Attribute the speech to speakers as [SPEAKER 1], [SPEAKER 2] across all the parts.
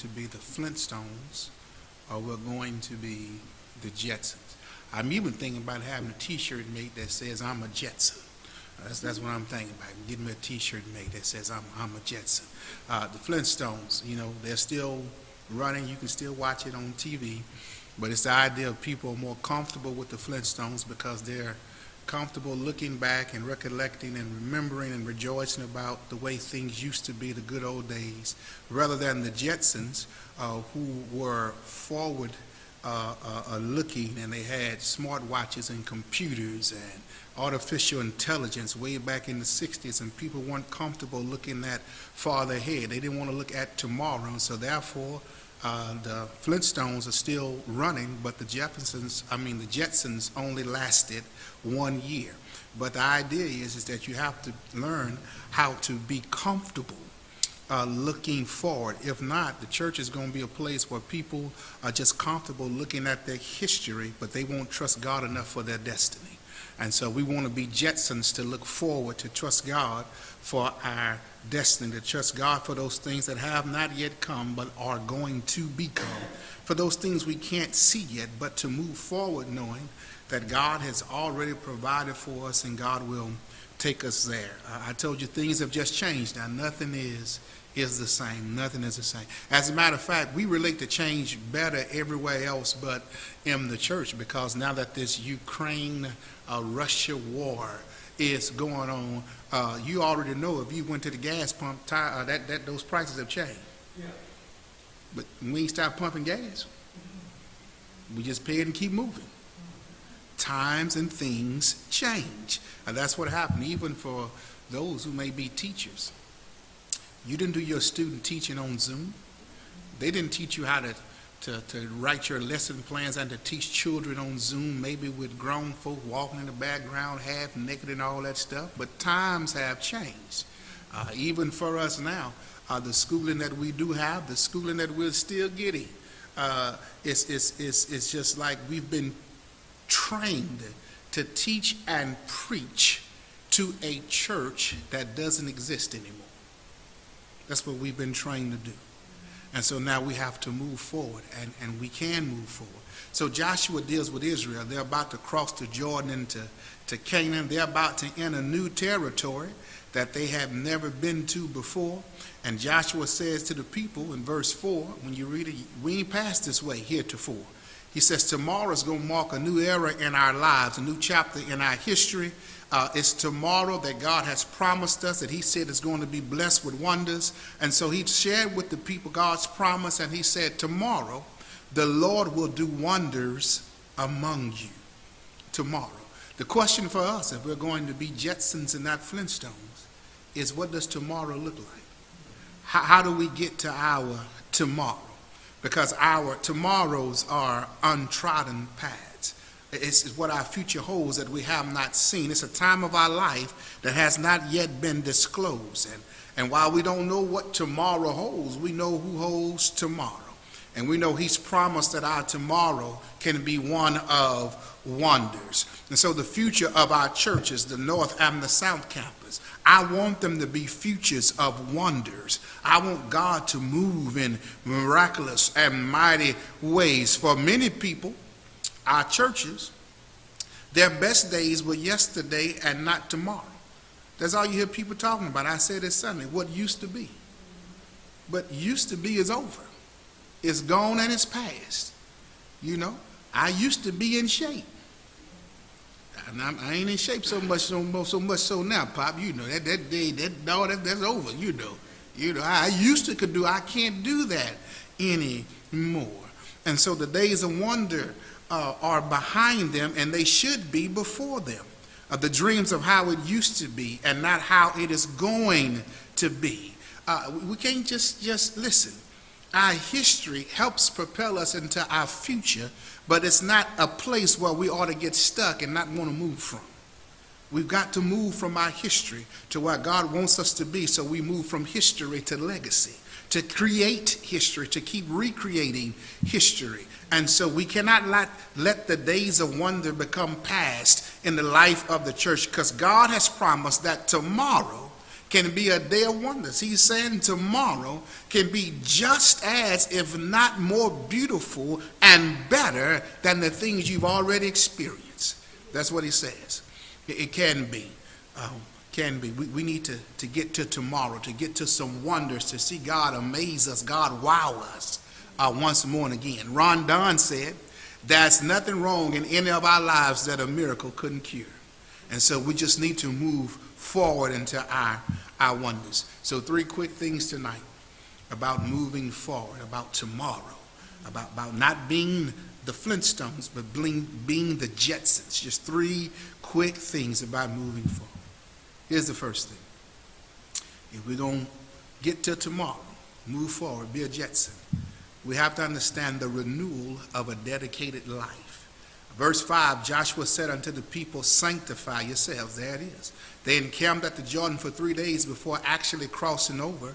[SPEAKER 1] to be the Flintstones or we're going to be the Jetsons. I'm even thinking about having a T-shirt made that says I'm a Jetson. That's what I'm thinking about. Getting me a T-shirt made that says I'm a Jetson. The Flintstones, they're still running. You can still watch it on TV, but it's the idea of people are more comfortable with the Flintstones because they're comfortable looking back and recollecting and remembering and rejoicing about the way things used to be, the good old days, rather than the Jetsons, who were forward looking, and they had smartwatches and computers and artificial intelligence way back in the 60s, and people weren't comfortable looking that farther ahead. They didn't want to look at tomorrow, and so therefore the Flintstones are still running, but the Jetsons only lasted 1 year. But the idea is that you have to learn how to be comfortable looking forward. If not, the church is going to be a place where people are just comfortable looking at their history, but they won't trust God enough for their destiny. And so we want to be Jetsons to look forward, to trust God for our destiny, to trust God for those things that have not yet come but are going to become, for those things we can't see yet, but to move forward knowing that God has already provided for us and God will take us there. I told you things have just changed. Now nothing is the same. Nothing is the same. As a matter of fact, we relate to change better everywhere else but in the church, because now that this Ukraine-Russia war is going on, you already know if you went to the gas pump, that those prices have changed. Yeah. But we ain't stopped pumping gas. We just pay it and keep moving. Times and things change. And that's what happened even for those who may be teachers. You didn't do your student teaching on Zoom. They didn't teach you how to write your lesson plans and to teach children on Zoom, maybe with grown folk walking in the background half naked and all that stuff. But times have changed. Even for us now, the schooling that we do have, the schooling that we're still getting, it's just like we've been trained to teach and preach to a church that doesn't exist anymore. That's what we've been trained to do. And so now we have to move forward, and we can move forward. So Joshua deals with Israel. They're about to cross the Jordan into Canaan. They're about to enter new territory that they have never been to before. And Joshua says to the people in verse 4, when you read it, we ain't passed this way heretofore. He says tomorrow's going to mark a new era in our lives, a new chapter in our history. It's tomorrow that God has promised us, that he said is going to be blessed with wonders. And so he shared with the people God's promise, and he said, tomorrow the Lord will do wonders among you. Tomorrow. The question for us, if we're going to be Jetsons and not Flintstones, is what does tomorrow look like? How do we get to our tomorrow? Because our tomorrows are untrodden paths. It's what our future holds that we have not seen. It's a time of our life that has not yet been disclosed. And while we don't know what tomorrow holds, we know who holds tomorrow. And we know he's promised that our tomorrow can be one of wonders. And so the future of our churches, the North and the South Campus, I want them to be futures of wonders. I want God to move in miraculous and mighty ways. For many people, our churches, their best days were yesterday and not tomorrow. That's all you hear people talking about. I said this Sunday, what used to be. But used to be is over. It's gone and it's past. I used to be in shape. And I ain't in shape so much so now, Pop. That day, that's over. I used to could do. I can't do that anymore. And so the days of wonder are behind them, and they should be before them. The dreams of how it used to be, and not how it is going to be. We can't just listen. Our history helps propel us into our future, but it's not a place where we ought to get stuck and not want to move from. We've got to move from our history to where God wants us to be, so we move from history to legacy, to create history, to keep recreating history. And so we cannot let the days of wonder become past in the life of the church, because God has promised that tomorrow can be a day of wonders. He's saying tomorrow can be just as, if not more beautiful and better than the things you've already experienced. That's what he says. It can be. We need to get to tomorrow, to get to some wonders, to see God amaze us, God wow us once more and again. Ron Don said, there's nothing wrong in any of our lives that a miracle couldn't cure. And so we just need to move forward into our wonders. So 3 quick things tonight about moving forward, about tomorrow, about not being the Flintstones, but being the Jetsons. Just 3 quick things about moving forward. Here's the first thing. If we're going to get to tomorrow, move forward, be a Jetson, we have to understand the renewal of a dedicated life. Verse 5, Joshua said unto the people, sanctify yourselves. There it is. They encamped at the Jordan for 3 days before actually crossing over.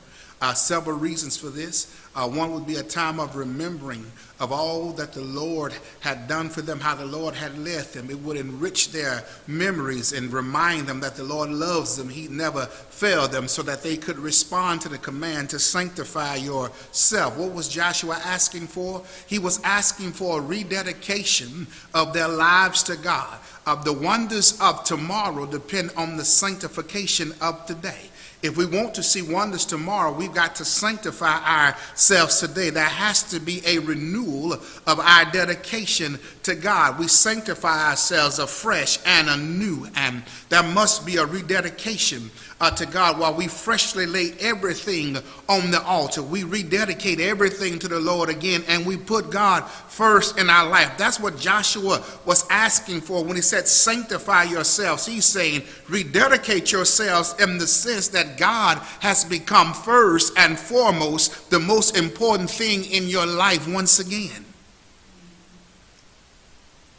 [SPEAKER 1] Several reasons for this. One would be a time of remembering of all that the Lord had done for them, how the Lord had led them. It would enrich their memories and remind them that the Lord loves them. He never failed them, so that they could respond to the command to sanctify yourself. What was Joshua asking for? He was asking for a rededication of their lives to God. The wonders of tomorrow depend on the sanctification of today. If we want to see wonders tomorrow, we've got to sanctify ourselves today. There has to be a renewal of our dedication to God. We sanctify ourselves afresh and anew, and there must be a rededication to God while we freshly lay everything on the altar. We rededicate everything to the Lord again, and we put God first in our life. That's what Joshua was asking for when he said sanctify yourselves. He's saying rededicate yourselves in the sense that God has become first and foremost the most important thing in your life once again.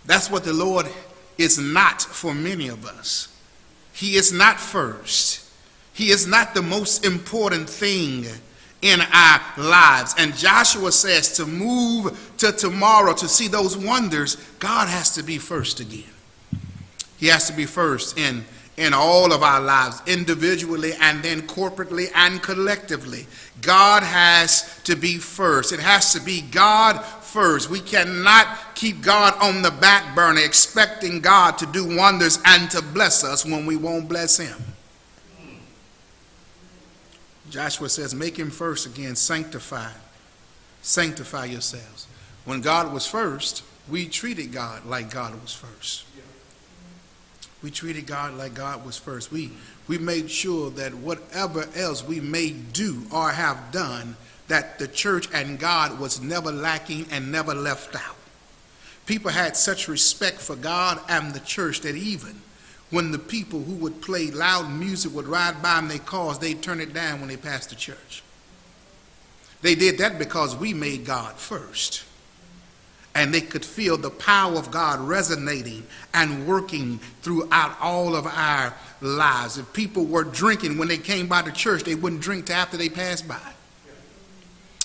[SPEAKER 1] That's what the Lord is not for many of us. He is not first. He is not the most important thing in our lives. And Joshua says to move to tomorrow to see those wonders, God has to be first again. He has to be first in all of our lives, individually and then corporately and collectively. God has to be first. It has to be God first. We cannot keep God on the back burner expecting God to do wonders and to bless us when we won't bless him. Joshua says, make him first again, sanctify yourselves. When God was first, we treated God like God was first. We treated God like God was first. We made sure that whatever else we may do or have done, that the church and God was never lacking and never left out. People had such respect for God and the church that even when the people who would play loud music would ride by in their cars, they'd turn it down when they passed the church. They did that because we made God first. And they could feel the power of God resonating and working throughout all of our lives. If people were drinking when they came by the church, they wouldn't drink till after they passed by.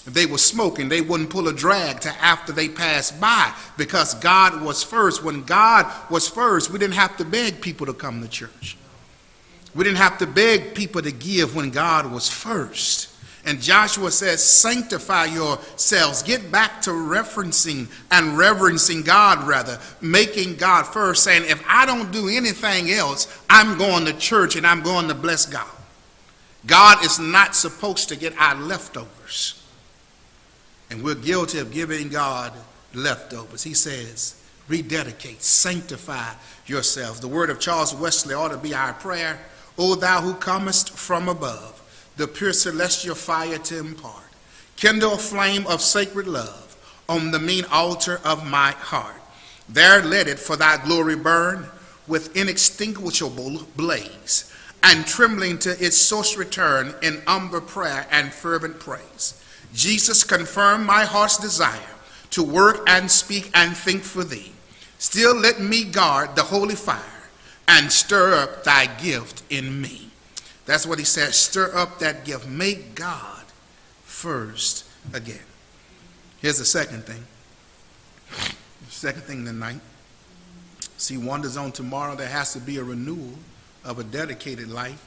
[SPEAKER 1] If they were smoking, they wouldn't pull a drag till after they passed by, because God was first. When God was first, we didn't have to beg people to come to church. We didn't have to beg people to give when God was first. And Joshua says, sanctify yourselves. Get back to referencing and reverencing God, rather, making God first, saying, if I don't do anything else, I'm going to church and I'm going to bless God. God is not supposed to get our leftovers. And we're guilty of giving God leftovers. He says, rededicate, sanctify yourselves. The word of Charles Wesley ought to be our prayer. O thou who comest from above, the pure celestial fire to impart, kindle a flame of sacred love on the mean altar of my heart. There let it for thy glory burn with inextinguishable blaze, and trembling to its source return in umber prayer and fervent praise. Jesus, confirm my heart's desire to work and speak and think for thee. Still let me guard the holy fire and stir up thy gift in me. That's what he says, stir up that gift. Make God first again. Here's the second thing. The second thing tonight. See wonders on tomorrow. There has to be a renewal of a dedicated life.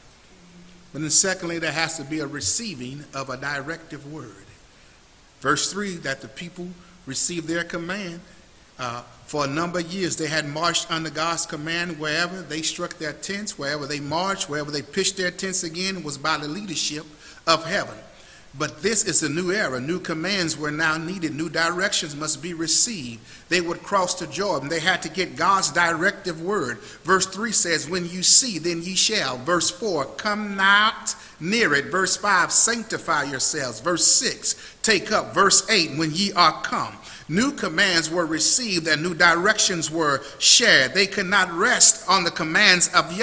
[SPEAKER 1] But then secondly, there has to be a receiving of a directive word. Verse 3, that the people received their command. For a number of years, they had marched under God's command wherever they struck their tents, wherever they marched, wherever they pitched their tents again, was by the leadership of heaven. But this is a new era. New commands were now needed. New directions must be received. They would cross to Jordan. They had to get God's directive word. Verse 3 says, when you see, then ye shall. Verse 4, come not near it. Verse 5, sanctify yourselves. Verse 6, take up. Verse 8, when ye are come. New commands were received and new directions were shared. They could not rest on the commands of yesterday.